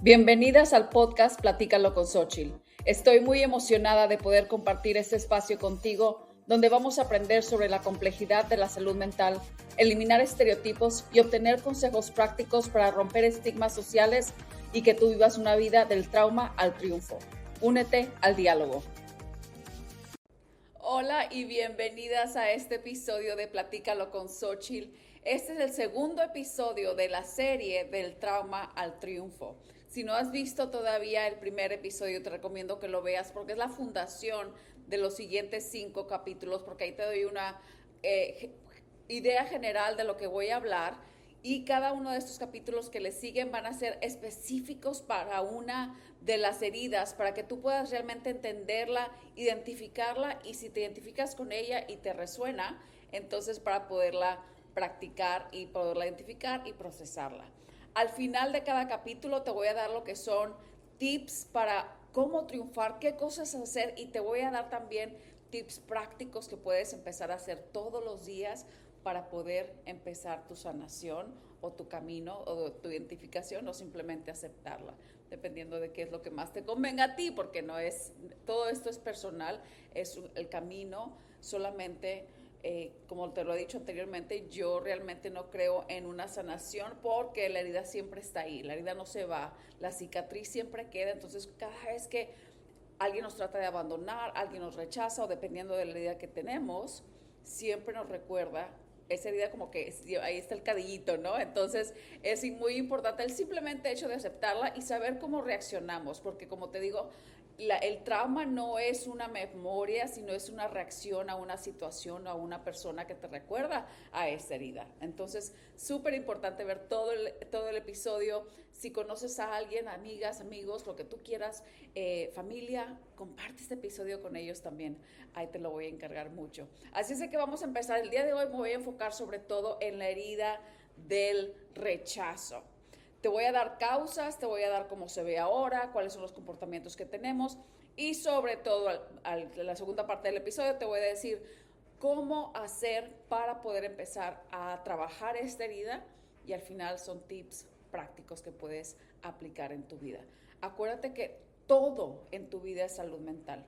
Bienvenidas al podcast Platícalo con Xochitl. Estoy muy emocionada de poder compartir este espacio contigo, donde vamos a aprender sobre la complejidad de la salud mental, eliminar estereotipos y obtener consejos prácticos para romper estigmas sociales y que tú vivas una vida del trauma al triunfo. Únete al diálogo. Hola y bienvenidas a este episodio de Platícalo con Xochitl. Este es el segundo episodio de la serie del trauma al triunfo. Si no has visto todavía el primer episodio, te recomiendo que lo veas porque es la fundación de los siguientes 5 capítulos, porque ahí te doy una idea general de lo que voy a hablar y cada uno de estos capítulos que le siguen van a ser específicos para una de las heridas, para que tú puedas realmente entenderla, identificarla y si te identificas con ella y te resuena, entonces para poderla practicar y poderla identificar y procesarla. Al final de cada capítulo te voy a dar lo que son tips para cómo triunfar, qué cosas hacer y te voy a dar también tips prácticos que puedes empezar a hacer todos los días para poder empezar tu sanación o tu camino o tu identificación o simplemente aceptarla, dependiendo de qué es lo que más te convenga a ti, porque no es, todo esto es personal, es el camino solamente. Como te lo he dicho anteriormente, yo realmente no creo en una sanación porque la herida siempre está ahí, la herida no se va, la cicatriz siempre queda, entonces cada vez que alguien nos trata de abandonar, alguien nos rechaza o dependiendo de la herida que tenemos, siempre nos recuerda esa herida como que ahí está el cadillito, ¿no? Entonces es muy importante el simplemente hecho de aceptarla y saber cómo reaccionamos, porque como te digo, el trauma no es una memoria, sino es una reacción a una situación o a una persona que te recuerda a esa herida. Entonces, súper importante ver todo el episodio. Si conoces a alguien, amigas, amigos, lo que tú quieras, familia, comparte este episodio con ellos también. Ahí te lo voy a encargar mucho. Así es que vamos a empezar. El día de hoy me voy a enfocar sobre todo en la herida del rechazo. Te voy a dar causas, te voy a dar cómo se ve ahora, cuáles son los comportamientos que tenemos y sobre todo la segunda parte del episodio te voy a decir cómo hacer para poder empezar a trabajar esta herida y al final son tips prácticos que puedes aplicar en tu vida. Acuérdate que todo en tu vida es salud mental.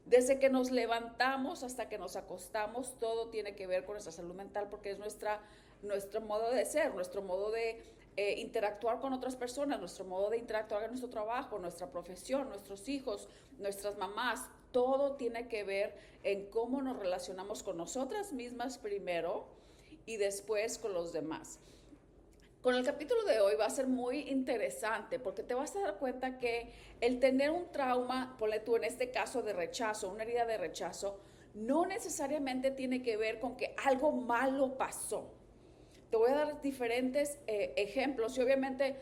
Desde que nos levantamos hasta que nos acostamos, todo tiene que ver con nuestra salud mental porque es nuestro modo de ser, nuestro modo de interactuar con otras personas, nuestro modo de interactuar en nuestro trabajo, nuestra profesión, nuestros hijos, nuestras mamás, todo tiene que ver en cómo nos relacionamos con nosotras mismas primero y después con los demás. Con el capítulo de hoy va a ser muy interesante porque te vas a dar cuenta que el tener un trauma, ponle tú en este caso de rechazo, una herida de rechazo, no necesariamente tiene que ver con que algo malo pasó. Te voy a dar diferentes ejemplos y obviamente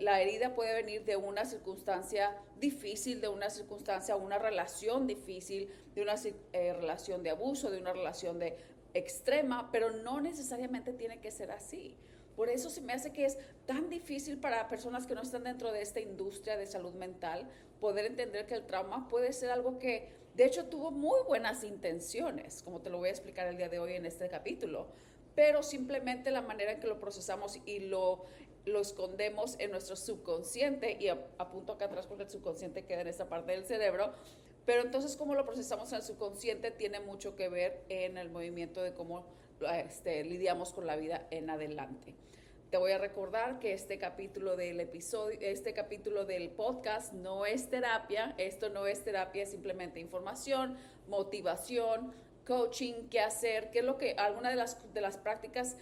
la herida puede venir de una circunstancia difícil, de una circunstancia, una relación difícil, de una relación de abuso, de una relación de extrema, pero no necesariamente tiene que ser así. Por eso se me hace que es tan difícil para personas que no están dentro de esta industria de salud mental poder entender que el trauma puede ser algo que de hecho tuvo muy buenas intenciones, como te lo voy a explicar el día de hoy en este capítulo, pero simplemente la manera en que lo procesamos y lo escondemos en nuestro subconsciente, y apunto acá atrás porque el subconsciente queda en esta parte del cerebro, pero entonces cómo lo procesamos en el subconsciente tiene mucho que ver en el movimiento de cómo lidiamos con la vida en adelante. Te voy a recordar que este capítulo del podcast no es terapia, esto no es terapia, es simplemente información, motivación, coaching, qué hacer, qué es lo que, alguna de las prácticas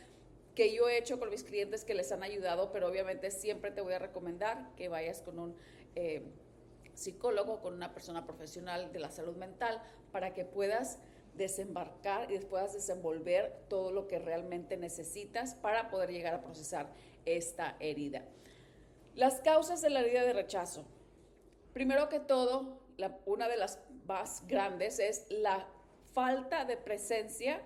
que yo he hecho con mis clientes que les han ayudado, pero obviamente siempre te voy a recomendar que vayas con un psicólogo, con una persona profesional de la salud mental, para que puedas desembarcar y puedas desenvolver todo lo que realmente necesitas para poder llegar a procesar esta herida. Las causas de la herida de rechazo. Primero que todo, una de las más grandes es la falta de presencia.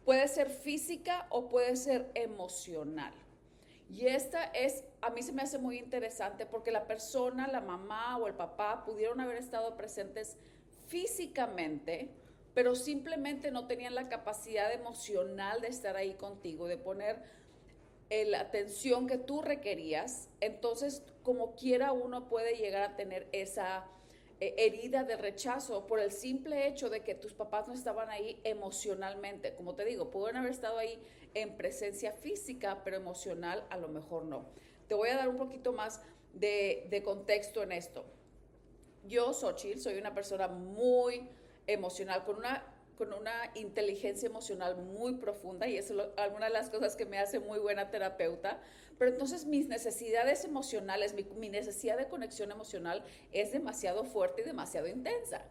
Puede ser física o puede ser emocional. Y a mí se me hace muy interesante porque la persona, la mamá o el papá pudieron haber estado presentes físicamente, pero simplemente no tenían la capacidad emocional de estar ahí contigo, de poner la atención que tú requerías, entonces como quiera uno puede llegar a tener esa herida de rechazo por el simple hecho de que tus papás no estaban ahí emocionalmente. Como te digo, pueden haber estado ahí en presencia física, pero emocional a lo mejor no. Te voy a dar un poquito más de contexto en esto. Yo, Xochitl, soy una persona muy emocional, con una inteligencia emocional muy profunda y eso es alguna de las cosas que me hace muy buena terapeuta. Pero entonces mis necesidades emocionales, mi necesidad de conexión emocional es demasiado fuerte y demasiado intensa.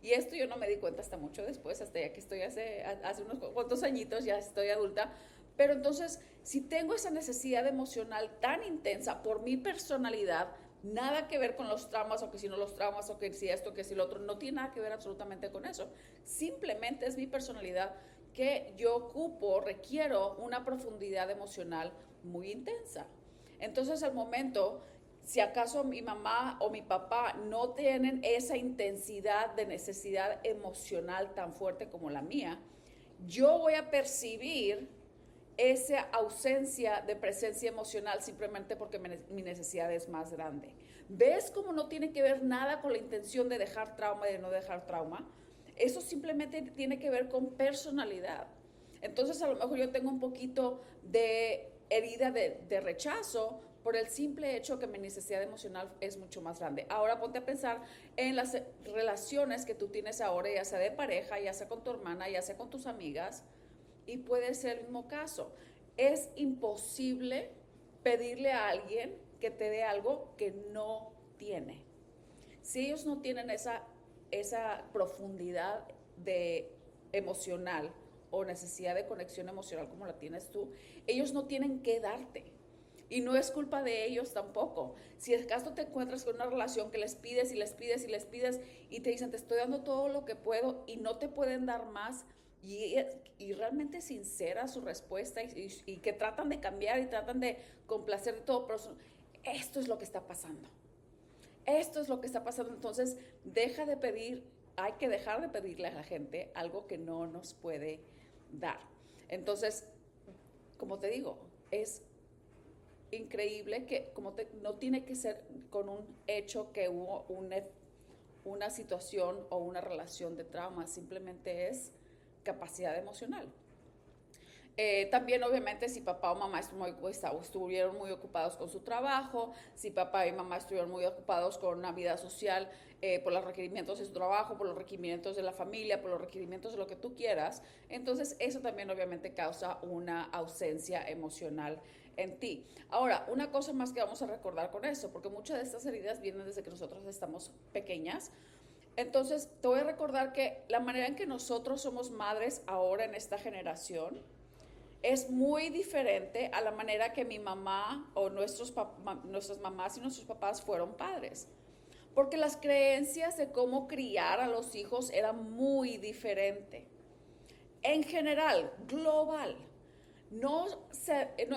Y esto yo no me di cuenta hasta mucho después, hasta ya que estoy hace unos cuantos añitos, ya estoy adulta. Pero entonces, si tengo esa necesidad emocional tan intensa por mi personalidad, nada que ver con los traumas, o que si no los traumas, o que si esto, que si lo otro, no tiene nada que ver absolutamente con eso. Simplemente es mi personalidad que yo ocupo, requiero una profundidad emocional muy intensa. Entonces, al momento, si acaso mi mamá o mi papá no tienen esa intensidad de necesidad emocional tan fuerte como la mía, yo voy a percibir esa ausencia de presencia emocional simplemente porque mi necesidad es más grande. ¿Ves cómo no tiene que ver nada con la intención de dejar trauma y de no dejar trauma? Eso simplemente tiene que ver con personalidad. Entonces a lo mejor yo tengo un poquito de herida de rechazo por el simple hecho que mi necesidad emocional es mucho más grande. Ahora ponte a pensar en las relaciones que tú tienes ahora, ya sea de pareja, ya sea con tu hermana, ya sea con tus amigas, y puede ser el mismo caso. Es imposible pedirle a alguien que te dé algo que no tiene. Si ellos no tienen esa profundidad de emocional o necesidad de conexión emocional como la tienes tú, ellos no tienen que darte. Y no es culpa de ellos tampoco. Si acaso te encuentras con una relación que les pides y les pides y les pides y te dicen, te estoy dando todo lo que puedo y no te pueden dar más, y realmente sincera su respuesta y que tratan de cambiar y tratan de complacer de todo, pero esto es lo que está pasando. Esto es lo que está pasando. Entonces, deja de pedir, hay que dejar de pedirle a la gente algo que no nos puede dar. Entonces, como te digo, es increíble que no tiene que ser con un hecho que hubo una situación o una relación de trauma, simplemente es capacidad emocional. También obviamente si papá o mamá estuvieron muy ocupados con su trabajo, si papá y mamá estuvieron muy ocupados con una vida social, por los requerimientos de su trabajo, por los requerimientos de la familia, por los requerimientos de lo que tú quieras, entonces eso también obviamente causa una ausencia emocional en ti. Ahora, una cosa más que vamos a recordar con eso, porque muchas de estas heridas vienen desde que nosotros estamos pequeñas. Entonces, te voy a recordar que la manera en que nosotros somos madres ahora en esta generación es muy diferente a la manera que mi mamá o nuestras mamás y nuestros papás fueron padres. Porque las creencias de cómo criar a los hijos eran muy diferentes. En general, global, no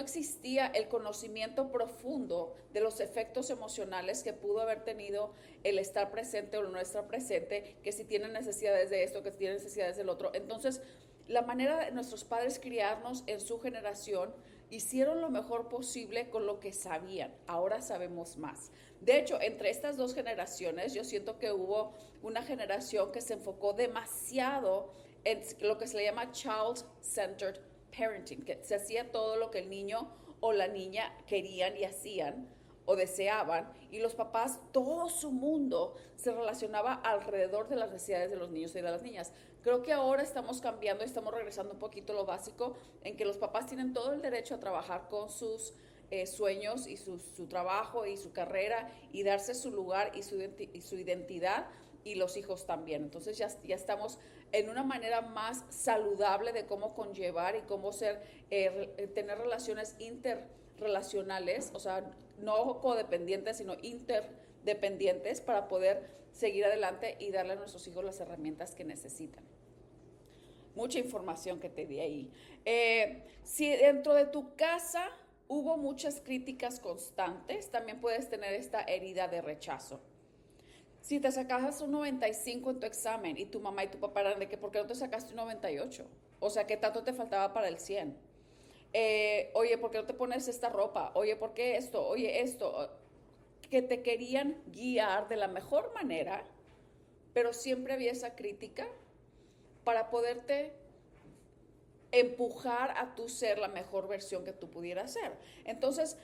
existía el conocimiento profundo de los efectos emocionales que pudo haber tenido el estar presente o no estar presente, que si tienen necesidades de esto, que si tienen necesidades del otro. Entonces, la manera de nuestros padres criarnos en su generación hicieron lo mejor posible con lo que sabían. Ahora sabemos más. De hecho, entre estas dos generaciones, yo siento que hubo una generación que se enfocó demasiado en lo que se le llama child-centered parenting, que se hacía todo lo que el niño o la niña querían y hacían o deseaban, y los papás, todo su mundo se relacionaba alrededor de las necesidades de los niños y de las niñas. Creo que ahora estamos cambiando, estamos regresando un poquito a lo básico, en que los papás tienen todo el derecho a trabajar con sus sueños y su trabajo y su carrera y darse su lugar y su identidad, y los hijos también. Entonces ya estamos en una manera más saludable de cómo conllevar y cómo tener relaciones interrelacionales, o sea, no codependientes, sino interdependientes, para poder seguir adelante y darle a nuestros hijos las herramientas que necesitan. Mucha información que te di ahí. Si dentro de tu casa hubo muchas críticas constantes, también puedes tener esta herida de rechazo. Si te sacabas un 95 en tu examen y tu mamá y tu papá eran de que, ¿por qué no te sacaste un 98? O sea, ¿qué tanto te faltaba para el 100? Oye, ¿por qué no te pones esta ropa? Oye, ¿por qué esto? Oye, esto. Que te querían guiar de la mejor manera, pero siempre había esa crítica para poderte empujar a tu ser la mejor versión que tú pudieras ser. Entonces,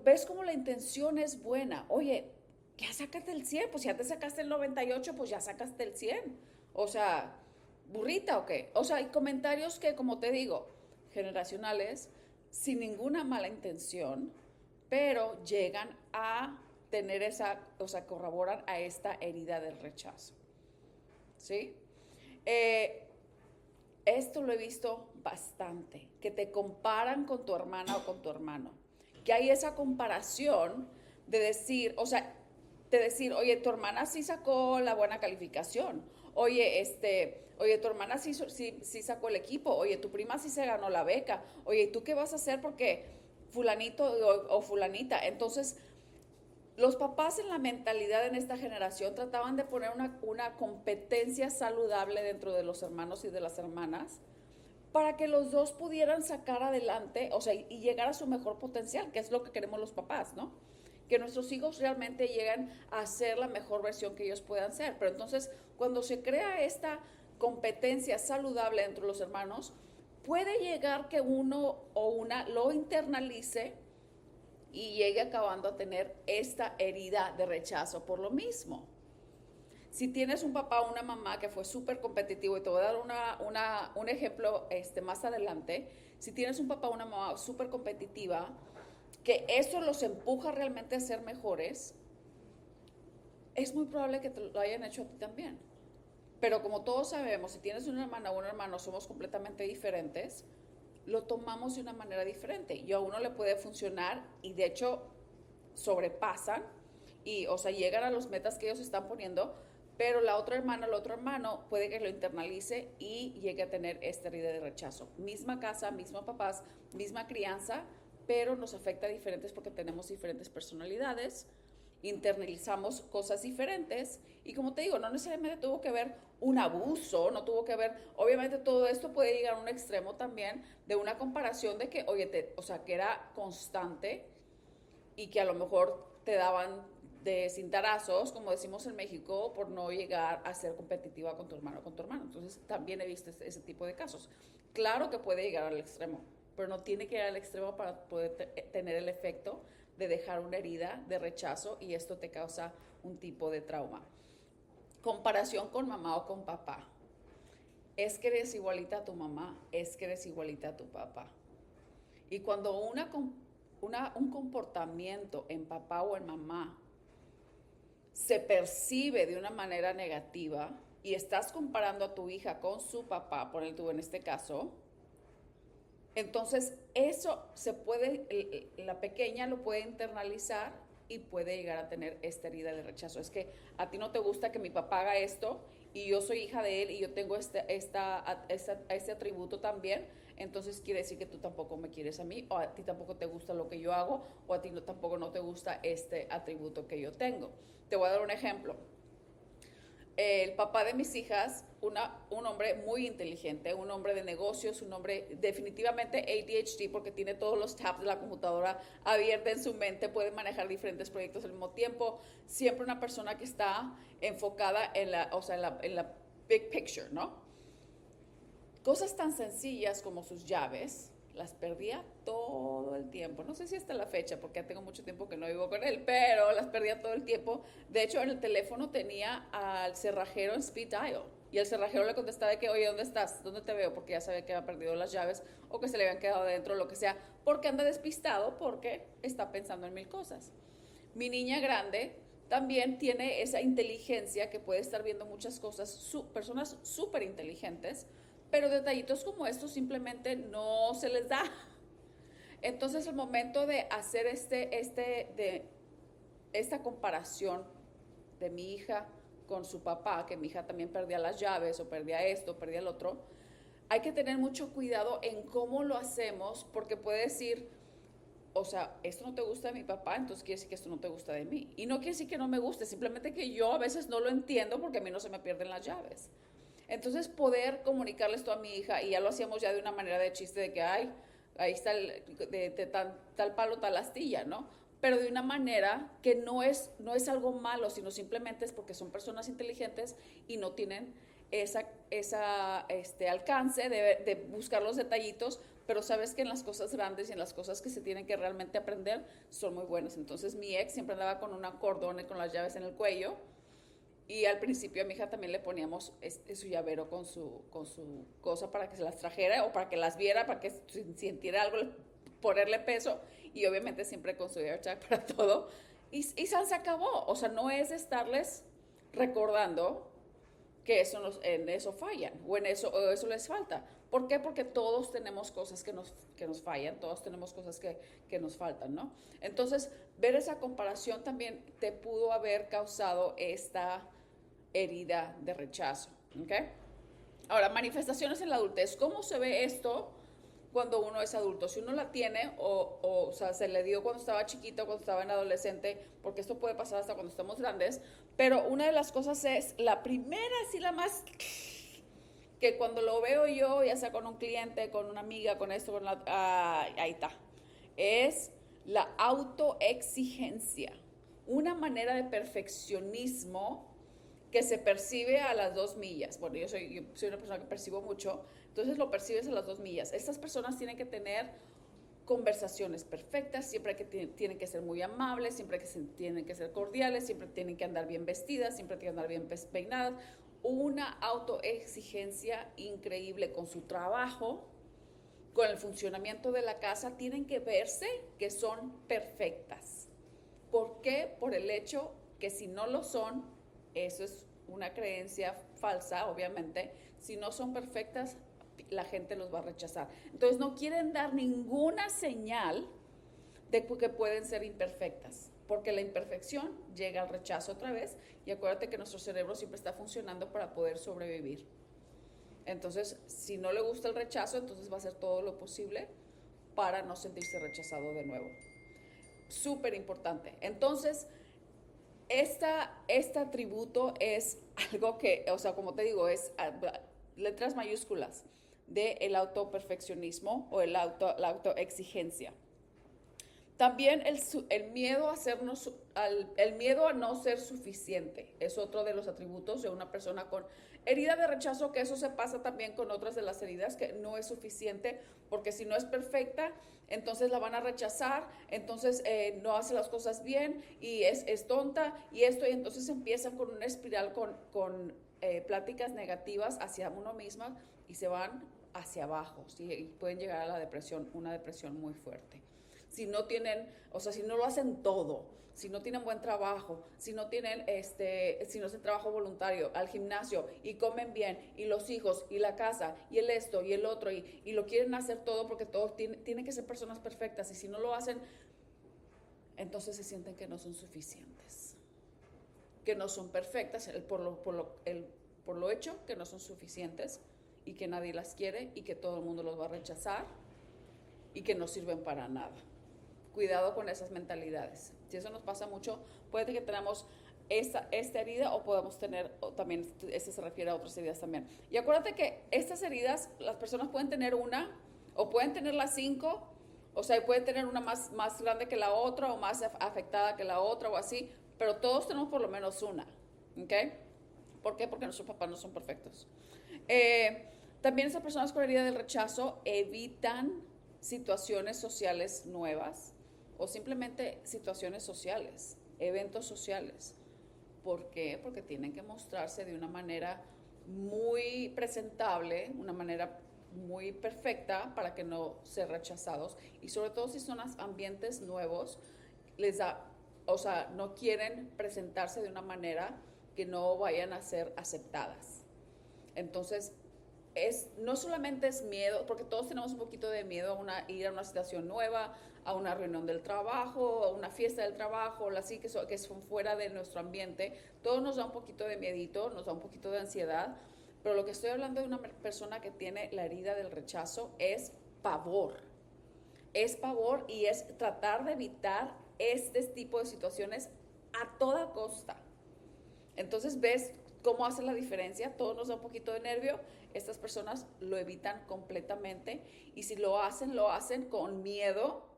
ves como la intención es buena. Oye, ya sácate el 100, pues ya te sacaste el 98, pues ya sacaste el 100. O sea, burrita o qué. O sea, hay comentarios que, como te digo, generacionales, sin ninguna mala intención, pero llegan a tener esa, o sea, corroboran a esta herida del rechazo. ¿Sí? Eh, Esto lo he visto bastante, que te comparan con tu hermana o con tu hermano. Que hay esa comparación de decir, o sea, de decir, oye, tu hermana sí sacó la buena calificación. Oye, oye, tu hermana sí sacó el equipo. Oye, tu prima sí se ganó la beca. Oye, ¿y tú qué vas a hacer porque fulanito o fulanita? Entonces, los papás en la mentalidad en esta generación trataban de poner una competencia saludable dentro de los hermanos y de las hermanas para que los dos pudieran sacar adelante, o sea, y llegar a su mejor potencial, que es lo que queremos los papás, ¿no? Que nuestros hijos realmente lleguen a ser la mejor versión que ellos puedan ser. Pero entonces, cuando se crea esta competencia saludable entre los hermanos, puede llegar que uno o una lo internalice y llegue acabando a tener esta herida de rechazo por lo mismo. Si tienes un papá o una mamá que fue súper competitivo, y te voy a dar un ejemplo más adelante, si tienes un papá o una mamá súper competitiva, que eso los empuja realmente a ser mejores, es muy probable que te lo hayan hecho a ti también. Pero como todos sabemos, si tienes una hermana o un hermano, somos completamente diferentes, lo tomamos de una manera diferente. Y a uno le puede funcionar y de hecho sobrepasan y, o sea, llegan a los metas que ellos están poniendo, pero la otra hermana, el otro hermano puede que lo internalice y llegue a tener esta herida de rechazo. Misma casa, mismos papás, misma crianza, pero nos afecta diferentes porque tenemos diferentes personalidades, internalizamos cosas diferentes y como te digo, no necesariamente tuvo que ver un abuso, no tuvo que ver, obviamente todo esto puede llegar a un extremo también de una comparación de que, oye, o sea, que era constante y que a lo mejor te daban de cintarazos, como decimos en México, por no llegar a ser competitiva con tu hermano o con tu hermano. Entonces también he visto ese tipo de casos. Claro que puede llegar al extremo, pero no tiene que llegar al extremo para poder tener el efecto de dejar una herida de rechazo y esto te causa un tipo de trauma. Comparación con mamá o con papá. Es que eres igualita a tu mamá, es que eres igualita a tu papá. Y cuando un comportamiento en papá o en mamá se percibe de una manera negativa y estás comparando a tu hija con su papá, por el tú en este caso, entonces eso se puede, la pequeña lo puede internalizar y puede llegar a tener esta herida de rechazo. Es que a ti no te gusta que mi papá haga esto y yo soy hija de él y yo tengo este atributo también, entonces quiere decir que tú tampoco me quieres a mí o a ti tampoco te gusta lo que yo hago o a ti tampoco no te gusta este atributo que yo tengo. Te voy a dar un ejemplo. El papá de mis hijas, un hombre muy inteligente, un hombre de negocios, un hombre definitivamente ADHD porque tiene todos los tabs de la computadora abierta en su mente, puede manejar diferentes proyectos al mismo tiempo, siempre una persona que está enfocada en la, o sea, en la big picture, ¿no? Cosas tan sencillas como sus llaves, las perdía todo el tiempo. No sé si hasta la fecha, porque ya tengo mucho tiempo que no vivo con él, pero las perdía todo el tiempo. De hecho, en el teléfono tenía al cerrajero en speed dial. Y el cerrajero le contestaba de que, oye, ¿dónde estás? ¿Dónde te veo? Porque ya sabía que había perdido las llaves o que se le habían quedado dentro, lo que sea. Porque anda despistado, porque está pensando en mil cosas. Mi niña grande también tiene esa inteligencia que puede estar viendo muchas cosas, personas súper inteligentes, pero detallitos como estos simplemente no se les da. Entonces el momento de hacer de esta comparación de mi hija con su papá, que mi hija también perdía las llaves o perdía esto, perdía el otro, hay que tener mucho cuidado en cómo lo hacemos porque puede decir, o sea, esto no te gusta de mi papá, entonces quiere decir que esto no te gusta de mí. Y no quiere decir que no me guste, simplemente que yo a veces no lo entiendo porque a mí no se me pierden las llaves. Entonces poder comunicarle esto a mi hija, y ya lo hacíamos ya de una manera de chiste de que, ay, ahí está tal palo, tal astilla, ¿no? Pero de una manera que no es algo malo, sino simplemente es porque son personas inteligentes y no tienen alcance de buscar los detallitos, pero sabes que en las cosas grandes y en las cosas que se tienen que realmente aprender son muy buenas. Entonces mi ex siempre andaba con un cordón y con las llaves en el cuello, y al principio a mi hija también le poníamos su llavero con su cosa para que se las trajera o para que las viera, para que sintiera algo, ponerle peso, y obviamente siempre con su AirTag para todo. Y se acabó. O sea, no es estarles recordando que en eso fallan o eso les falta. ¿Por qué? Porque todos tenemos cosas que nos fallan, todos tenemos cosas que nos faltan, ¿no? Entonces, ver esa comparación también te pudo haber causado esta herida de rechazo, ¿ok? Ahora, manifestaciones en la adultez. ¿Cómo se ve esto cuando uno es adulto? Si uno la tiene o sea, se le dio cuando estaba chiquito, cuando estaba en adolescente, porque esto puede pasar hasta cuando estamos grandes, pero una de las cosas es, la primera, sí, la más, que cuando lo veo yo, ya sea con un cliente, con una amiga, con esto, ahí está, es la autoexigencia, una manera de perfeccionismo que se percibe a las 2 millas. Bueno, yo soy una persona que percibo mucho, entonces lo percibes a las 2 millas. Estas personas tienen que tener conversaciones perfectas, siempre que tienen que ser muy amables, siempre que tienen que ser cordiales, siempre tienen que andar bien vestidas, siempre tienen que andar bien peinadas. Una autoexigencia increíble con su trabajo, con el funcionamiento de la casa, tienen que verse que son perfectas. ¿Por qué? Por el hecho que si no lo son, eso es una creencia falsa, obviamente. Si no son perfectas, la gente los va a rechazar. Entonces no quieren dar ninguna señal de que pueden ser imperfectas, porque la imperfección llega al rechazo otra vez, y acuérdate que nuestro cerebro siempre está funcionando para poder sobrevivir. Entonces, si no le gusta el rechazo, entonces va a hacer todo lo posible para no sentirse rechazado de nuevo. Súper importante. Entonces, este atributo es algo que, o sea, como te digo, es letras mayúsculas del autoperfeccionismo o la autoexigencia. También el miedo el miedo a no ser suficiente es otro de los atributos de una persona con herida de rechazo, que eso se pasa también con otras de las heridas, que no es suficiente, porque si no es perfecta, entonces la van a rechazar, entonces no hace las cosas bien y es tonta y esto, y entonces empiezan con una espiral con pláticas negativas hacia uno misma y se van hacia abajo, ¿sí? Y pueden llegar a la depresión, una depresión muy fuerte. Si no tienen, o sea, si no lo hacen todo, si no tienen buen trabajo, si no tienen, si no hacen trabajo voluntario, al gimnasio y comen bien, y los hijos, y la casa, y el esto, y el otro, y lo quieren hacer todo porque todos tienen que ser personas perfectas, y si no lo hacen, entonces se sienten que no son suficientes, que no son perfectas, por lo hecho que no son suficientes, y que nadie las quiere, y que todo el mundo los va a rechazar, y que no sirven para nada. Cuidado con esas mentalidades. Si eso nos pasa mucho, puede que tenamos esta herida, o podemos tener, o también se refiere a otras heridas también. Y acuérdate que estas heridas, las personas pueden tener una, o pueden tener las 5, o sea, pueden tener una más grande que la otra, o más afectada que la otra, o así, pero todos tenemos por lo menos una, ¿ok? ¿Por qué? Porque nuestros papás no son perfectos. También esas personas con herida del rechazo evitan situaciones sociales nuevas, o simplemente situaciones sociales, eventos sociales. ¿Por qué? Porque tienen que mostrarse de una manera muy presentable, una manera muy perfecta para que no sean rechazados, y sobre todo si son ambientes nuevos, o sea, no quieren presentarse de una manera que no vayan a ser aceptadas. Entonces, no solamente es miedo, porque todos tenemos un poquito de miedo a ir a una situación nueva, a una reunión del trabajo, a una fiesta del trabajo, así que son fuera de nuestro ambiente. Todo nos da un poquito de miedito, nos da un poquito de ansiedad, pero lo que estoy hablando de una persona que tiene la herida del rechazo es pavor. Es pavor, y es tratar de evitar este tipo de situaciones a toda costa. Entonces ves ¿Cómo hace la diferencia? Todos nos da un poquito de nervio. Estas personas lo evitan completamente. Y si lo hacen con miedo.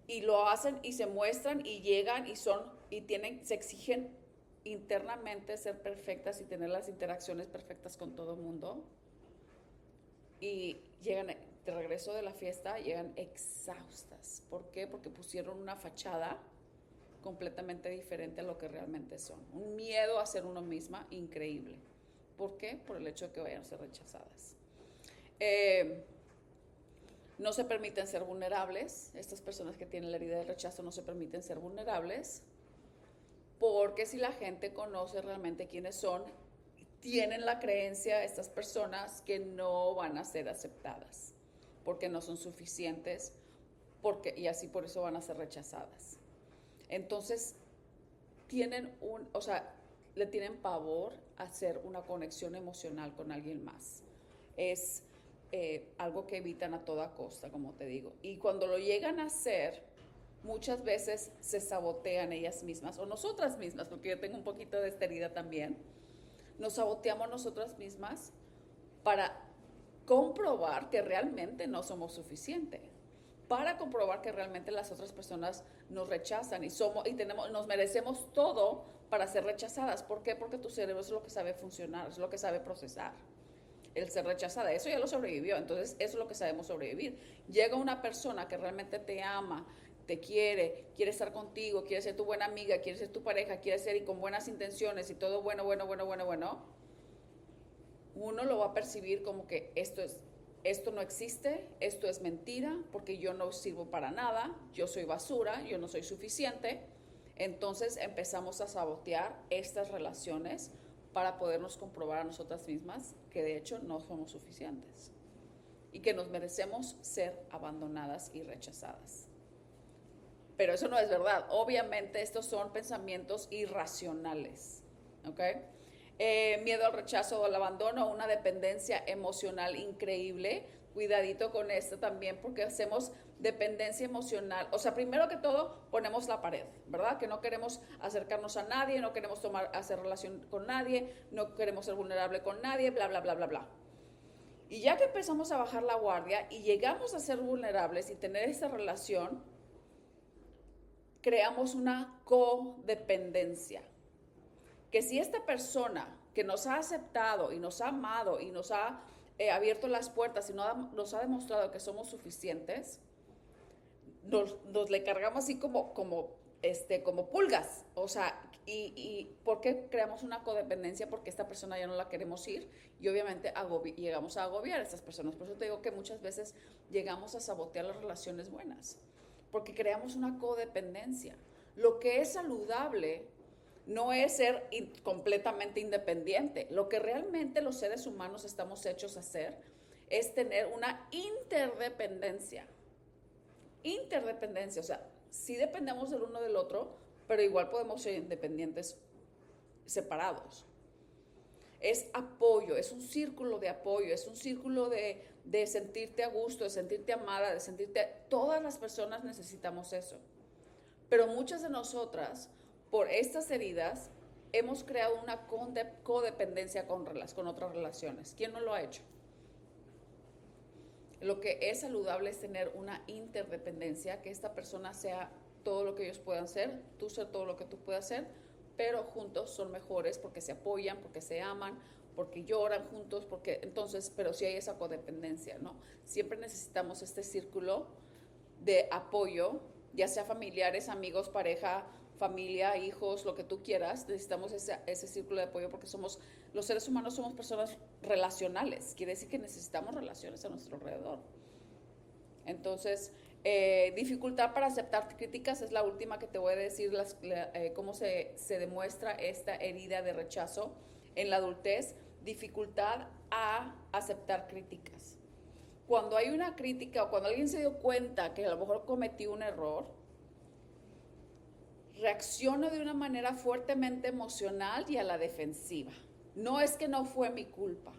Y lo hacen y se muestran y llegan se exigen internamente ser perfectas y tener las interacciones perfectas con todo el mundo. Y llegan de regreso de la fiesta, llegan exhaustas. ¿Por qué? Porque pusieron una fachada completamente diferente a lo que realmente son. Un miedo a ser uno misma increíble. ¿Por qué? Por el hecho de que vayan a ser rechazadas. No se permiten ser vulnerables. Estas personas que tienen la herida del rechazo no se permiten ser vulnerables, porque si la gente conoce realmente quiénes son, tienen la creencia, estas personas, que no van a ser aceptadas, porque no son suficientes, y así por eso van a ser rechazadas. Entonces, le tienen pavor a hacer una conexión emocional con alguien más. Es algo que evitan a toda costa, como te digo. Y cuando lo llegan a hacer, muchas veces se sabotean ellas mismas, o nosotras mismas, porque yo tengo un poquito de esta herida también. Nos saboteamos nosotras mismas para comprobar que realmente no somos suficientes, para comprobar que realmente las otras personas nos rechazan nos merecemos todo para ser rechazadas. ¿Por qué? Porque tu cerebro es lo que sabe funcionar, es lo que sabe procesar. El ser rechazada, eso ya lo sobrevivió, entonces eso es lo que sabemos sobrevivir. Llega una persona que realmente te ama, te quiere estar contigo, quiere ser tu buena amiga, quiere ser tu pareja, quiere ser y con buenas intenciones y todo bueno. Uno lo va a percibir como que esto no existe, esto es mentira, porque yo no sirvo para nada, yo soy basura, yo no soy suficiente. Entonces empezamos a sabotear estas relaciones para podernos comprobar a nosotras mismas que de hecho no somos suficientes y que nos merecemos ser abandonadas y rechazadas. Pero eso no es verdad. Obviamente estos son pensamientos irracionales, ¿ok? Miedo al rechazo o al abandono, una dependencia emocional increíble. Cuidadito con esto también, porque hacemos dependencia emocional. O sea, primero que todo ponemos la pared, ¿verdad? Que no queremos acercarnos a nadie, no queremos hacer relación con nadie, no queremos ser vulnerable con nadie, bla, bla, bla, bla, bla. Y ya que empezamos a bajar la guardia y llegamos a ser vulnerables y tener esta relación, creamos una codependencia. Que si esta persona que nos ha aceptado y nos ha amado y nos ha abierto las puertas y nos ha demostrado que somos suficientes, nos le cargamos así como pulgas. O sea, y ¿por qué creamos una codependencia? Porque esta persona ya no la queremos ir y obviamente llegamos a agobiar a estas personas. Por eso te digo que muchas veces llegamos a sabotear las relaciones buenas, porque creamos una codependencia. Lo que es saludable no es ser completamente independiente. Lo que realmente los seres humanos estamos hechos a hacer es tener una interdependencia. Interdependencia, o sea, sí dependemos del uno del otro, pero igual podemos ser independientes separados. Es apoyo, es un círculo de apoyo, es un círculo de sentirte a gusto, de sentirte amada, de sentirte... Todas las personas necesitamos eso. Pero muchas de nosotras, por estas heridas, hemos creado una codependencia con otras relaciones. ¿Quién no lo ha hecho? Lo que es saludable es tener una interdependencia, que esta persona sea todo lo que ellos puedan ser, tú ser todo lo que tú puedas ser, pero juntos son mejores porque se apoyan, porque se aman, porque lloran juntos, pero sí hay esa codependencia, ¿no? Siempre necesitamos este círculo de apoyo, ya sea familiares, amigos, pareja, familia, hijos, lo que tú quieras. Necesitamos ese círculo de apoyo porque los seres humanos somos personas relacionales. Quiere decir que necesitamos relaciones a nuestro alrededor. Entonces, dificultad para aceptar críticas es la última que te voy a decir, cómo se demuestra esta herida de rechazo en la adultez. Dificultad a aceptar críticas. Cuando hay una crítica o cuando alguien se dio cuenta que a lo mejor cometió un error, reacciona de una manera fuertemente emocional y a la defensiva. No es que no fue mi culpa.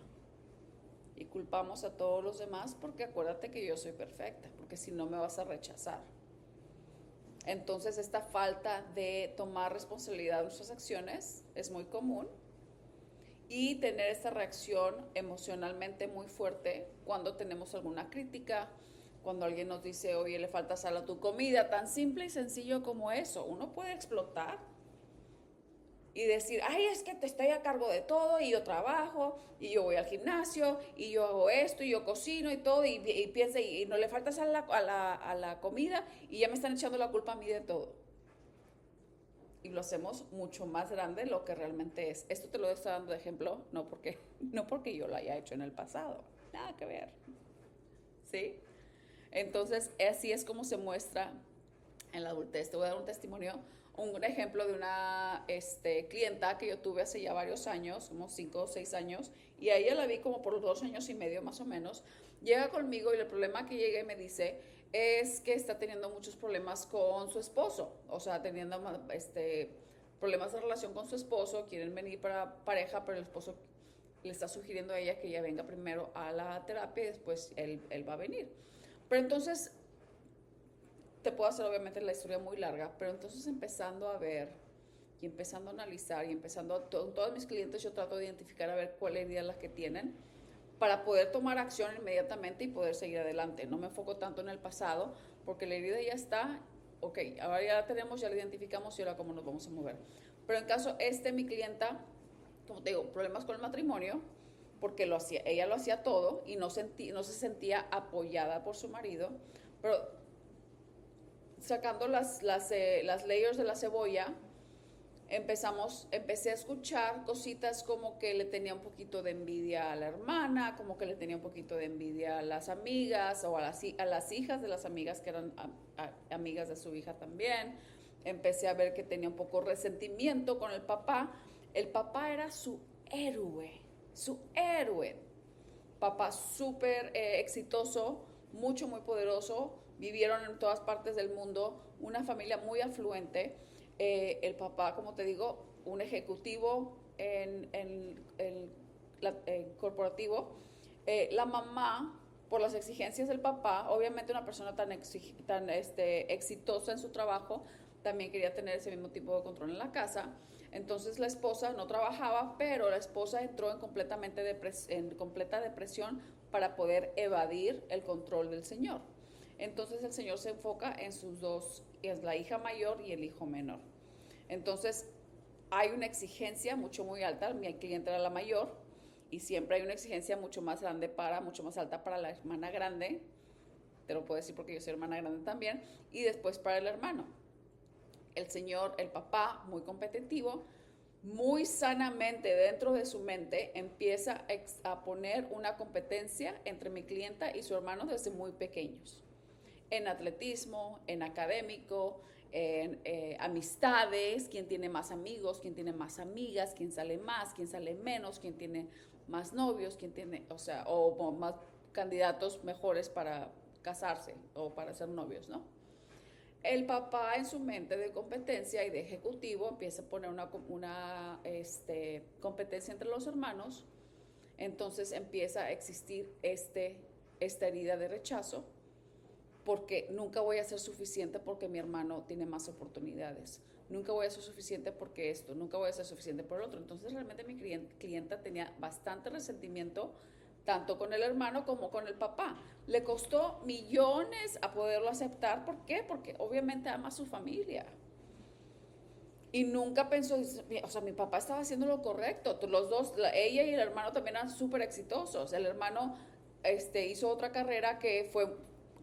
Y culpamos a todos los demás porque acuérdate que yo soy perfecta, porque si no me vas a rechazar. Entonces esta falta de tomar responsabilidad de nuestras acciones es muy común y tener esta reacción emocionalmente muy fuerte cuando tenemos alguna crítica, cuando alguien nos dice, oye, le falta sal a tu comida, tan simple y sencillo como eso. Uno puede explotar y decir, ay, es que te estoy a cargo de todo y yo trabajo y yo voy al gimnasio y yo hago esto y yo cocino y todo y piensa y no le falta sal a la comida y ya me están echando la culpa a mí de todo. Y lo hacemos mucho más grande de lo que realmente es. Esto te lo estoy dando de ejemplo, no porque yo lo haya hecho en el pasado, nada que ver, ¿sí? Entonces, así es como se muestra en la adultez. Te voy a dar un testimonio, un ejemplo de una clienta que yo tuve hace ya varios años, como 5 o 6 años, y a ella la vi como por 2 años y medio más o menos. Llega conmigo y el problema que llega y me dice es que está teniendo muchos problemas con su esposo, o sea, teniendo problemas de relación con su esposo, quieren venir para pareja, pero el esposo le está sugiriendo a ella que ella venga primero a la terapia y después él va a venir. Pero entonces, te puedo hacer obviamente la historia muy larga, pero entonces empezando a ver y empezando a analizar y empezando todos mis clientes yo trato de identificar a ver cuál herida es la que tienen para poder tomar acción inmediatamente y poder seguir adelante. No me enfoco tanto en el pasado porque la herida ya está, ok, ahora ya la tenemos, ya la identificamos y ahora cómo nos vamos a mover. Pero en caso mi clienta, como te digo, problemas con el matrimonio, porque ella lo hacía todo y no se sentía apoyada por su marido, pero sacando las layers de la cebolla, empecé a escuchar cositas como que le tenía un poquito de envidia a la hermana, como que le tenía un poquito de envidia a las amigas o a las hijas de las amigas que eran amigas de su hija también. Empecé a ver que tenía un poco resentimiento con el papá. El papá era su héroe, su héroe. Papá súper exitoso, muy poderoso, vivieron en todas partes del mundo, una familia muy afluente. El papá, como te digo, un ejecutivo en corporativo. La mamá, por las exigencias del papá, obviamente una persona tan exitosa en su trabajo, también quería tener ese mismo tipo de control en la casa. Entonces la esposa no trabajaba, pero la esposa entró en completa depresión para poder evadir el control del señor. Entonces el señor se enfoca en sus dos, es la hija mayor y el hijo menor. Entonces hay una exigencia muy alta, mi cliente era la mayor, y siempre hay una exigencia mucho más alta para la hermana grande, te lo puedo decir porque yo soy hermana grande también, y después para el hermano. El papá, muy competitivo, muy sanamente dentro de su mente empieza a poner una competencia entre mi clienta y su hermano desde muy pequeños. En atletismo, en académico, en amistades, quién tiene más amigos, quién tiene más amigas, quién sale más, quién sale menos, quién tiene más novios, quién tiene, o más candidatos mejores para casarse o para ser novios, ¿no? El papá en su mente de competencia y de ejecutivo empieza a poner una competencia entre los hermanos, entonces empieza a existir esta herida de rechazo porque nunca voy a ser suficiente porque mi hermano tiene más oportunidades, nunca voy a ser suficiente porque esto, nunca voy a ser suficiente por el otro. Entonces realmente mi clienta tenía bastante resentimiento tanto con el hermano como con el papá. Le costó millones a poderlo aceptar. ¿Por qué? Porque obviamente ama a su familia. Y nunca pensó, o sea, mi papá estaba haciendo lo correcto. Los dos, ella y el hermano también eran súper exitosos. El hermano hizo otra carrera que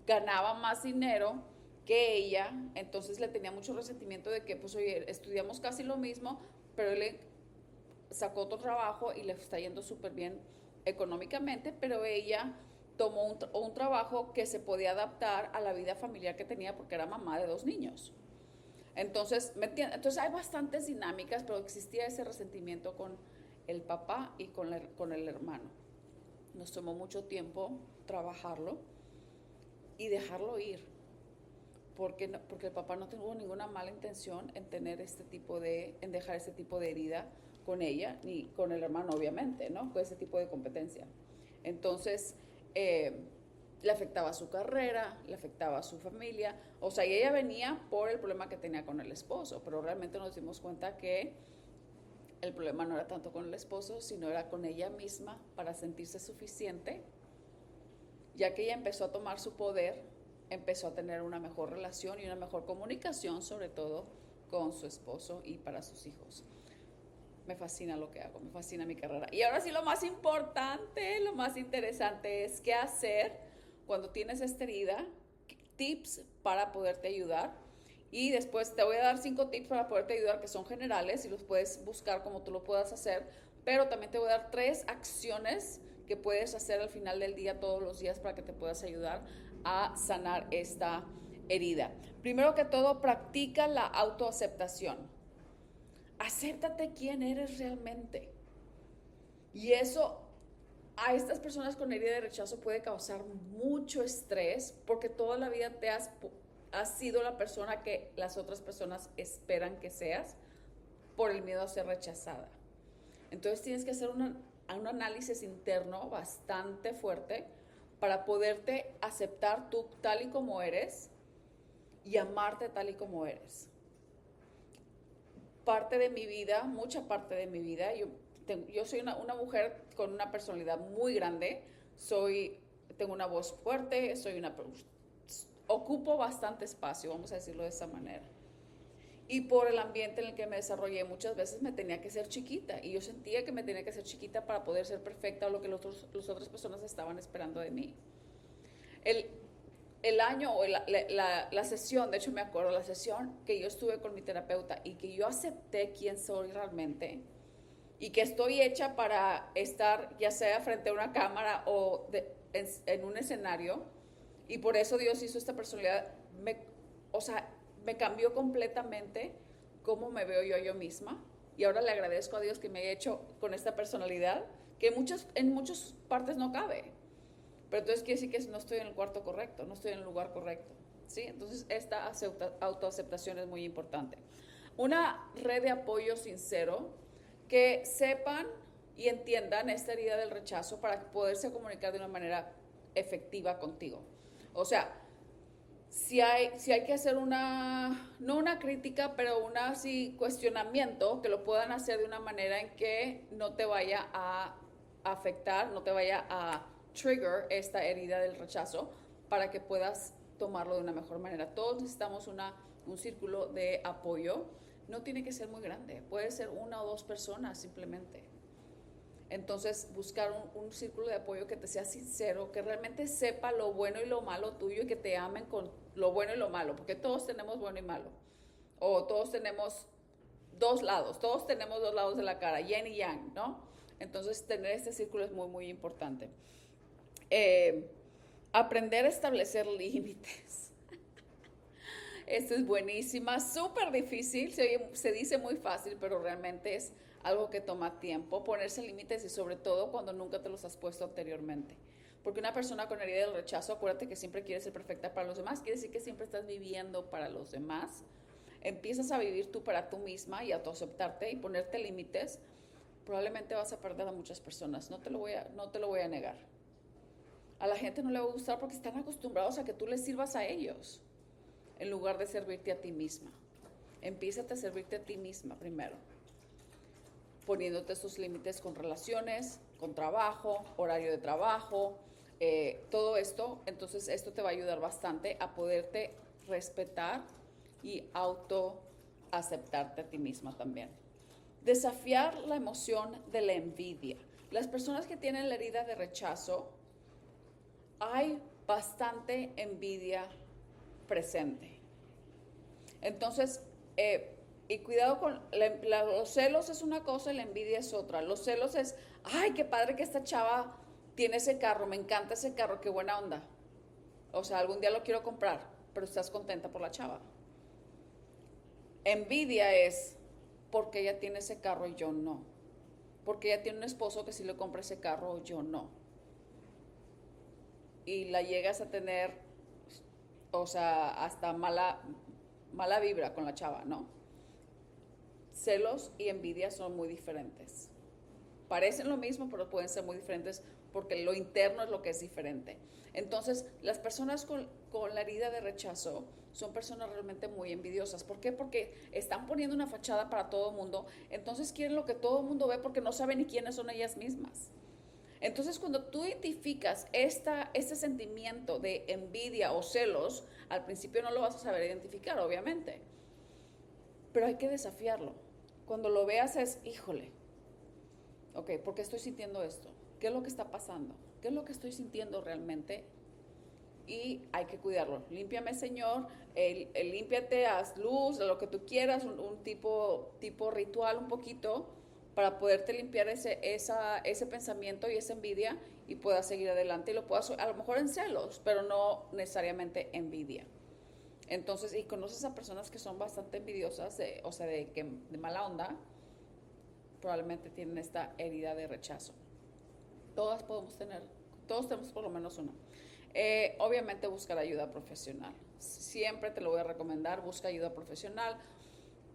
ganaba más dinero que ella. Entonces le tenía mucho resentimiento de que, pues, oye, estudiamos casi lo mismo, pero él sacó otro trabajo y le está yendo súper bien económicamente, pero ella tomó un trabajo que se podía adaptar a la vida familiar que tenía porque era mamá de 2 niños. Entonces, entonces hay bastantes dinámicas, pero existía ese resentimiento con el papá y con el hermano. Nos tomó mucho tiempo trabajarlo y dejarlo ir, porque el papá no tuvo ninguna mala intención en en dejar este tipo de herida con ella, ni con el hermano, obviamente, ¿no? Con ese tipo de competencia. Entonces, le afectaba su carrera, le afectaba a su familia. O sea, y ella venía por el problema que tenía con el esposo, pero realmente nos dimos cuenta que el problema no era tanto con el esposo, sino era con ella misma para sentirse suficiente. Ya que ella empezó a tomar su poder, empezó a tener una mejor relación y una mejor comunicación, sobre todo con su esposo y para sus hijos. Me fascina lo que hago, me fascina mi carrera. Y ahora sí, lo más importante, lo más interesante es qué hacer cuando tienes esta herida, tips para poderte ayudar. Y después te voy a dar 5 tips para poderte ayudar que son generales y los puedes buscar como tú lo puedas hacer. Pero también te voy a dar 3 acciones que puedes hacer al final del día, todos los días, para que te puedas ayudar a sanar esta herida. Primero que todo, practica la autoaceptación. Acéptate quién eres realmente. Y eso a estas personas con herida de rechazo puede causar mucho estrés porque toda la vida has sido la persona que las otras personas esperan que seas por el miedo a ser rechazada. Entonces tienes que hacer un análisis interno bastante fuerte para poderte aceptar tú tal y como eres y amarte tal y como eres. Parte de mi vida, mucha parte de mi vida, yo soy una mujer con una personalidad muy grande, tengo una voz fuerte, ocupo bastante espacio, vamos a decirlo de esa manera. Y por el ambiente en el que me desarrollé, muchas veces me tenía que ser chiquita. Y yo sentía que me tenía que ser chiquita para poder ser perfecta o lo que las otras personas estaban esperando de mí. El año o la sesión, de hecho me acuerdo, la sesión que yo estuve con mi terapeuta y que yo acepté quién soy realmente y que estoy hecha para estar ya sea frente a una cámara o en un escenario. Y por eso Dios hizo esta personalidad, me cambió completamente cómo me veo yo misma. Y ahora le agradezco a Dios que me haya hecho con esta personalidad que en muchas partes no cabe. Pero entonces quiere decir que no estoy en el cuarto correcto, no estoy en el lugar correcto. ¿Sí? Entonces esta autoaceptación es muy importante. Una red de apoyo sincero, que sepan y entiendan esta herida del rechazo para poderse comunicar de una manera efectiva contigo. O sea, si hay que hacer no una crítica, pero sí cuestionamiento, que lo puedan hacer de una manera en que no te vaya a afectar, no te vaya a trigger esta herida del rechazo, para que puedas tomarlo de una mejor manera. Todos necesitamos un círculo de apoyo. No tiene que ser muy grande, puede ser 1 o 2 personas simplemente. Entonces, buscar un círculo de apoyo que te sea sincero, que realmente sepa lo bueno y lo malo tuyo y que te amen con lo bueno y lo malo, porque todos tenemos bueno y malo. O todos tenemos 2 lados, todos tenemos 2 lados de la cara, yin y yang, ¿no? Entonces, tener este círculo es muy, muy importante. Aprender a establecer límites. Esto es buenísima, súper difícil, se dice muy fácil, pero realmente es algo que toma tiempo, ponerse límites y sobre todo cuando nunca te los has puesto anteriormente. Porque una persona con herida del rechazo, acuérdate que siempre quiere ser perfecta para los demás, quiere decir que siempre estás viviendo para los demás. Empiezas a vivir tú para tú misma y autoaceptarte y ponerte límites, probablemente vas a perder a muchas personas, no te lo voy a negar. A la gente no le va a gustar porque están acostumbrados a que tú les sirvas a ellos, en lugar de servirte a ti misma. Empiézate a servirte a ti misma primero, poniéndote esos límites con relaciones, con trabajo, horario de trabajo, todo esto. Entonces esto te va a ayudar bastante a poderte respetar y autoaceptarte a ti misma también. Desafiar la emoción de la envidia. Las personas que tienen la herida de rechazo, hay bastante envidia presente. Entonces, y cuidado con los celos es una cosa y la envidia es otra. Los celos es, ay, qué padre que esta chava tiene ese carro, me encanta ese carro, qué buena onda. O sea, algún día lo quiero comprar, pero estás contenta por la chava. Envidia es porque ella tiene ese carro y yo no. Porque ella tiene un esposo que sí le compra ese carro, yo no. Y la llegas a tener, o sea, hasta mala vibra con la chava, ¿no? Celos y envidia son muy diferentes. Parecen lo mismo, pero pueden ser muy diferentes porque lo interno es lo que es diferente. Entonces, las personas con la herida de rechazo son personas realmente muy envidiosas. ¿Por qué? Porque están poniendo una fachada para todo el mundo, entonces quieren lo que todo el mundo ve porque no saben ni quiénes son ellas mismas. Entonces, cuando tú identificas este sentimiento de envidia o celos, al principio no lo vas a saber identificar, obviamente, pero hay que desafiarlo. Cuando lo veas es, híjole, ok, ¿por qué estoy sintiendo esto? ¿Qué es lo que está pasando? ¿Qué es lo que estoy sintiendo realmente? Y hay que cuidarlo. Límpiame, Señor, límpiate, haz luz, lo que tú quieras, un tipo ritual un poquito para poderte limpiar ese pensamiento y esa envidia y puedas seguir adelante y lo puedas, a lo mejor en celos, pero no necesariamente envidia. Entonces, y conoces a personas que son bastante envidiosas, o sea, de mala onda, probablemente tienen esta herida de rechazo. Todos tenemos por lo menos una. Obviamente buscar ayuda profesional. Siempre te lo voy a recomendar, busca ayuda profesional.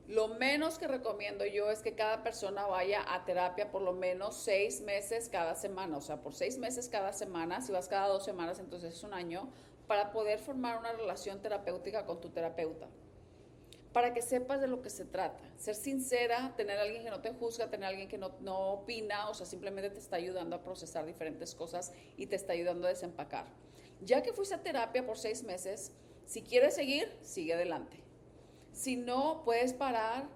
Lo menos que recomiendo yo es que cada persona vaya a terapia por lo menos 6 meses cada semana. O sea, por 6 meses cada semana. Si vas cada 2 semanas, entonces es un año, para poder formar una relación terapéutica con tu terapeuta. Para que sepas de lo que se trata. Ser sincera, tener a alguien que no te juzga, tener a alguien que no opina, o sea, simplemente te está ayudando a procesar diferentes cosas y te está ayudando a desempacar. Ya que fuiste a terapia por 6 meses, si quieres seguir, sigue adelante. Si no, puedes parar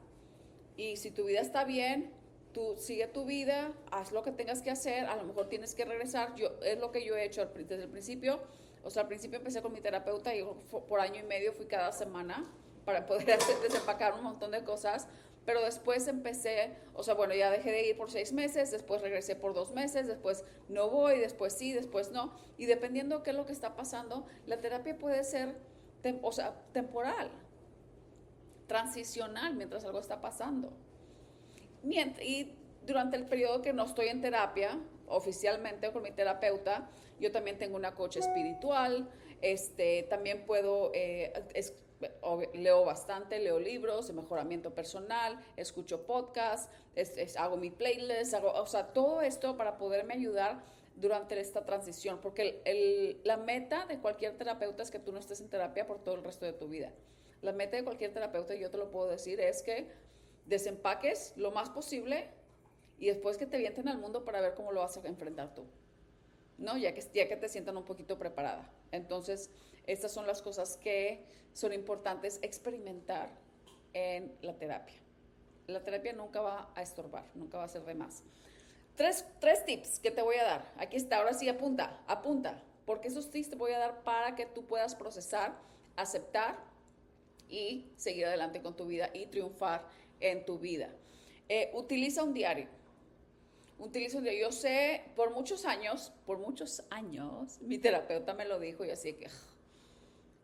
y si tu vida está bien, tú sigue tu vida, haz lo que tengas que hacer, a lo mejor tienes que regresar. Es lo que yo he hecho desde el principio. O sea, al principio empecé con mi terapeuta y por año y medio fui cada semana para poder desempacar un montón de cosas. Pero después empecé, o sea, bueno, ya dejé de ir por 6 meses, después regresé por 2 meses, después no voy, después sí, después no. Y dependiendo de qué es lo que está pasando, la terapia puede ser, temporal, transicional, mientras algo está pasando. Y durante el periodo que no estoy en terapia, oficialmente con mi terapeuta, yo también tengo una coach espiritual, también puedo, leo bastante, leo libros de mejoramiento personal, escucho podcasts, hago mi playlist, o sea, todo esto para poderme ayudar durante esta transición, porque la meta de cualquier terapeuta es que tú no estés en terapia por todo el resto de tu vida. La meta de cualquier terapeuta, yo te lo puedo decir, es que desempaques lo más posible y después que te vienten al mundo para ver cómo lo vas a enfrentar tú, ¿no? Ya que te sientan un poquito preparada. Entonces, estas son las cosas que son importantes experimentar en la terapia. La terapia nunca va a estorbar, nunca va a ser de más. Tres tips que te voy a dar. Aquí está, ahora sí apunta, porque esos tips te voy a dar para que tú puedas procesar, aceptar y seguir adelante con tu vida y triunfar en tu vida. Utiliza un diario. Yo sé, por muchos años, mi terapeuta me lo dijo y así que...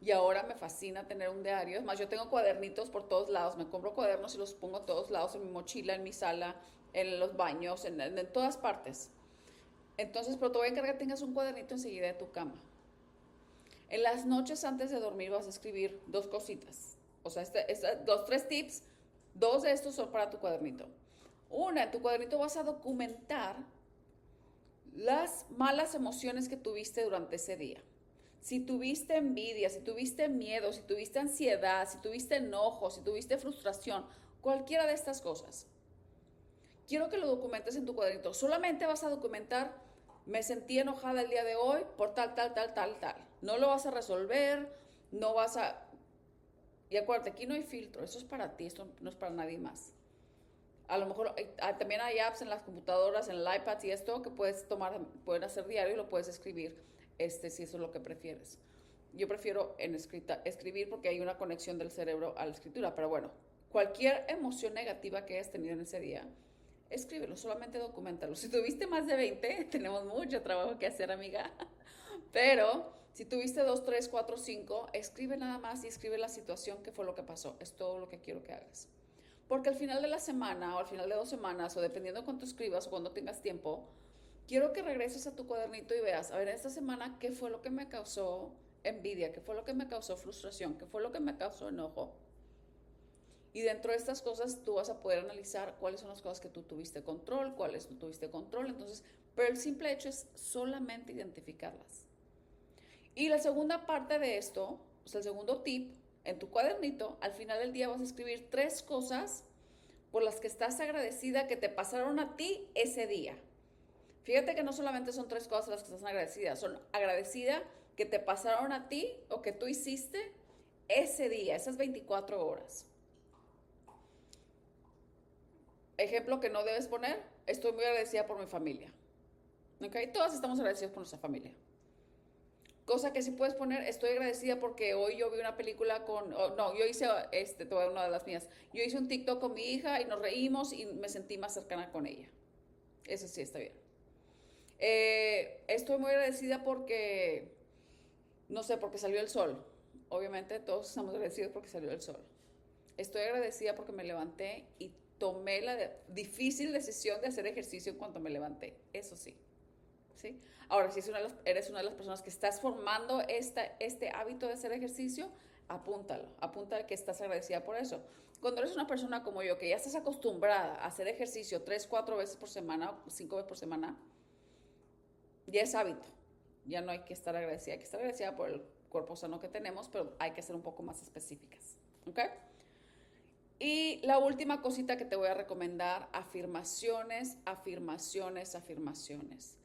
Y ahora me fascina tener un diario. Es más, yo tengo cuadernitos por todos lados. Me compro cuadernos y los pongo a todos lados, en mi mochila, en mi sala, en los baños, en todas partes. Entonces, pero te voy a encargar que tengas un cuadernito enseguida de tu cama. En las noches antes de dormir vas a escribir 2 cositas. O sea, 3 tips. 2 de estos son para tu cuadernito. Una, en tu cuadernito vas a documentar las malas emociones que tuviste durante ese día. Si tuviste envidia, si tuviste miedo, si tuviste ansiedad, si tuviste enojo, si tuviste frustración, cualquiera de estas cosas. Quiero que lo documentes en tu cuadernito. Solamente vas a documentar, me sentí enojada el día de hoy por tal. No lo vas a resolver, no vas a... Y acuérdate, aquí no hay filtro, eso es para ti, esto no es para nadie más. A lo mejor también hay apps en las computadoras, en el iPad y esto que pueden hacer diario y lo puedes escribir, si eso es lo que prefieres. Yo prefiero escribir porque hay una conexión del cerebro a la escritura, pero bueno, cualquier emoción negativa que hayas tenido en ese día, escríbelo, solamente documentalo. Si tuviste más de 20, tenemos mucho trabajo que hacer, amiga. Pero si tuviste 2, 3, 4, 5, escribe nada más y escribe la situación, qué fue lo que pasó. Es todo lo que quiero que hagas. Porque al final de la semana o al final de 2 semanas o dependiendo de cuánto escribas o cuando tengas tiempo, quiero que regreses a tu cuadernito y veas, a ver, esta semana, ¿qué fue lo que me causó envidia? ¿Qué fue lo que me causó frustración? ¿Qué fue lo que me causó enojo? Y dentro de estas cosas tú vas a poder analizar cuáles son las cosas que tú tuviste control, cuáles no tuviste control. Entonces, pero el simple hecho es solamente identificarlas. Y la segunda parte de esto, o sea, el segundo tip en tu cuadernito, al final del día vas a escribir 3 cosas por las que estás agradecida que te pasaron a ti ese día. Fíjate que no solamente son 3 cosas las que estás agradecida, son agradecida que te pasaron a ti o que tú hiciste ese día, esas 24 horas. Ejemplo que no debes poner, estoy muy agradecida por mi familia. ¿Ok? Todas estamos agradecidas por nuestra familia. Cosa que sí puedes poner, estoy agradecida porque hoy yo vi una película yo hice, te voy a dar una de las mías. Yo hice un TikTok con mi hija y nos reímos y me sentí más cercana con ella. Eso sí está bien. Estoy muy agradecida porque, no sé, porque salió el sol. Obviamente todos estamos agradecidos porque salió el sol. Estoy agradecida porque me levanté y tomé la difícil decisión de hacer ejercicio en cuanto me levanté. Eso sí. ¿Sí? Ahora, si eres una de las personas que estás formando este hábito de hacer ejercicio, apúntalo. Apunta que estás agradecida por eso. Cuando eres una persona como yo, que ya estás acostumbrada a hacer ejercicio 3, 4 veces por semana, 5 veces por semana, ya es hábito. Ya no hay que estar agradecida. Hay que estar agradecida por el cuerpo sano que tenemos, pero hay que ser un poco más específicas. ¿Ok? Y la última cosita que te voy a recomendar, afirmaciones, afirmaciones, afirmaciones.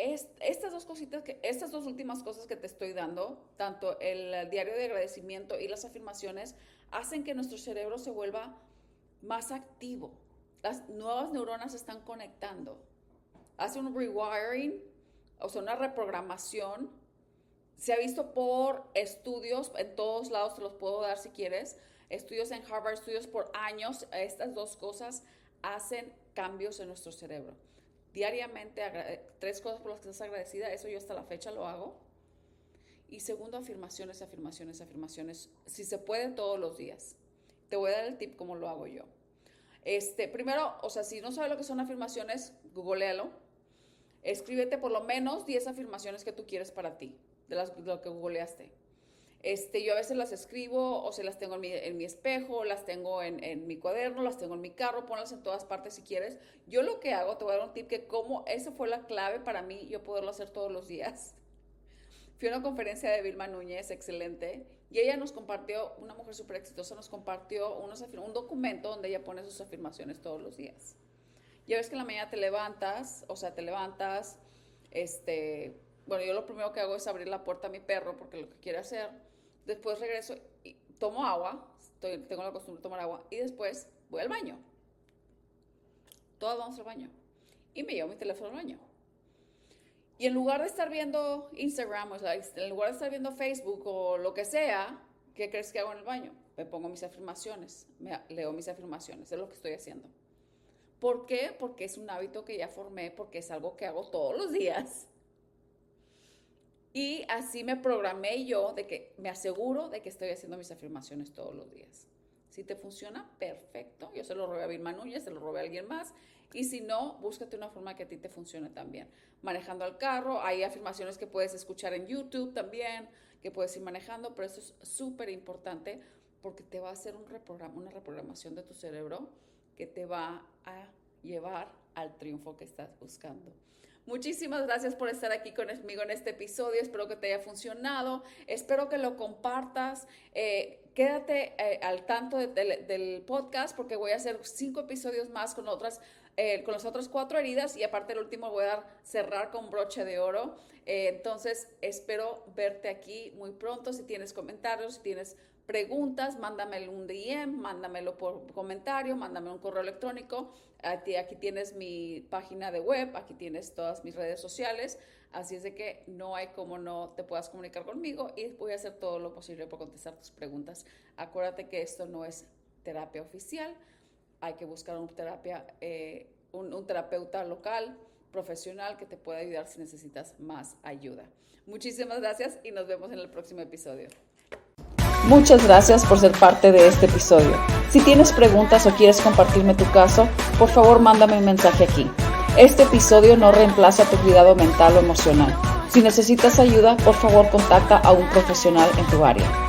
Estas dos últimas cosas que te estoy dando, tanto el diario de agradecimiento y las afirmaciones, hacen que nuestro cerebro se vuelva más activo. Las nuevas neuronas se están conectando. Hace un rewiring, o sea, una reprogramación. Se ha visto por estudios, en todos lados te los puedo dar si quieres, estudios en Harvard, estudios por años. Estas 2 cosas hacen cambios en nuestro cerebro. Diariamente, 3 cosas por las que estás agradecida, eso yo hasta la fecha lo hago. Y segundo, afirmaciones, afirmaciones, afirmaciones. Si se puede, todos los días. Te voy a dar el tip cómo lo hago yo. Primero, o sea, si no sabes lo que son afirmaciones, googlealo. Escríbete por lo menos 10 afirmaciones que tú quieres para ti, de lo que googleaste. Yo a veces las escribo, o sea, las tengo en mi espejo, las tengo en mi cuaderno, las tengo en mi carro, ponlas en todas partes si quieres. Yo lo que hago, te voy a dar un tip que esa fue la clave para mí, yo poderlo hacer todos los días. Fui a una conferencia de Vilma Núñez, excelente, y ella nos compartió, una mujer súper exitosa, nos compartió un documento donde ella pone sus afirmaciones todos los días. Ya ves que en la mañana te levantas, bueno, yo lo primero que hago es abrir la puerta a mi perro porque lo que quiere hacer. Después regreso y tomo agua, tengo la costumbre de tomar agua, y después voy al baño. Todas vamos al baño. Y me llevo mi teléfono al baño. Y en lugar de estar viendo Instagram, o sea, en lugar de estar viendo Facebook o lo que sea, ¿qué crees que hago en el baño? Me pongo mis afirmaciones, leo mis afirmaciones, es lo que estoy haciendo. ¿Por qué? Porque es un hábito que ya formé, porque es algo que hago todos los días. Y así me programé yo de que me aseguro de que estoy haciendo mis afirmaciones todos los días. Si te funciona, perfecto. Yo se lo robé a Vilma Núñez, se lo robé a alguien más. Y si no, búscate una forma que a ti te funcione también. Manejando el carro, hay afirmaciones que puedes escuchar en YouTube también, que puedes ir manejando, pero eso es súper importante porque te va a hacer una reprogramación de tu cerebro que te va a llevar al triunfo que estás buscando. Muchísimas gracias por estar aquí conmigo en este episodio. Espero que te haya funcionado. Espero que lo compartas. Quédate al tanto del podcast porque voy a hacer 5 episodios más con las otras 4 heridas y aparte el último voy a cerrar con broche de oro. Entonces espero verte aquí muy pronto. Si tienes comentarios, si tienes preguntas, mándamelo un DM, mándamelo por comentario, mándame un correo electrónico. Aquí tienes mi página de web, aquí tienes todas mis redes sociales, así es de que no hay como no te puedas comunicar conmigo y voy a hacer todo lo posible por contestar tus preguntas. Acuérdate que esto no es terapia oficial, hay que buscar un terapeuta local, profesional que te pueda ayudar si necesitas más ayuda. Muchísimas gracias y nos vemos en el próximo episodio. Muchas gracias por ser parte de este episodio. Si tienes preguntas o quieres compartirme tu caso, por favor mándame un mensaje aquí. Este episodio no reemplaza tu cuidado mental o emocional. Si necesitas ayuda, por favor contacta a un profesional en tu área.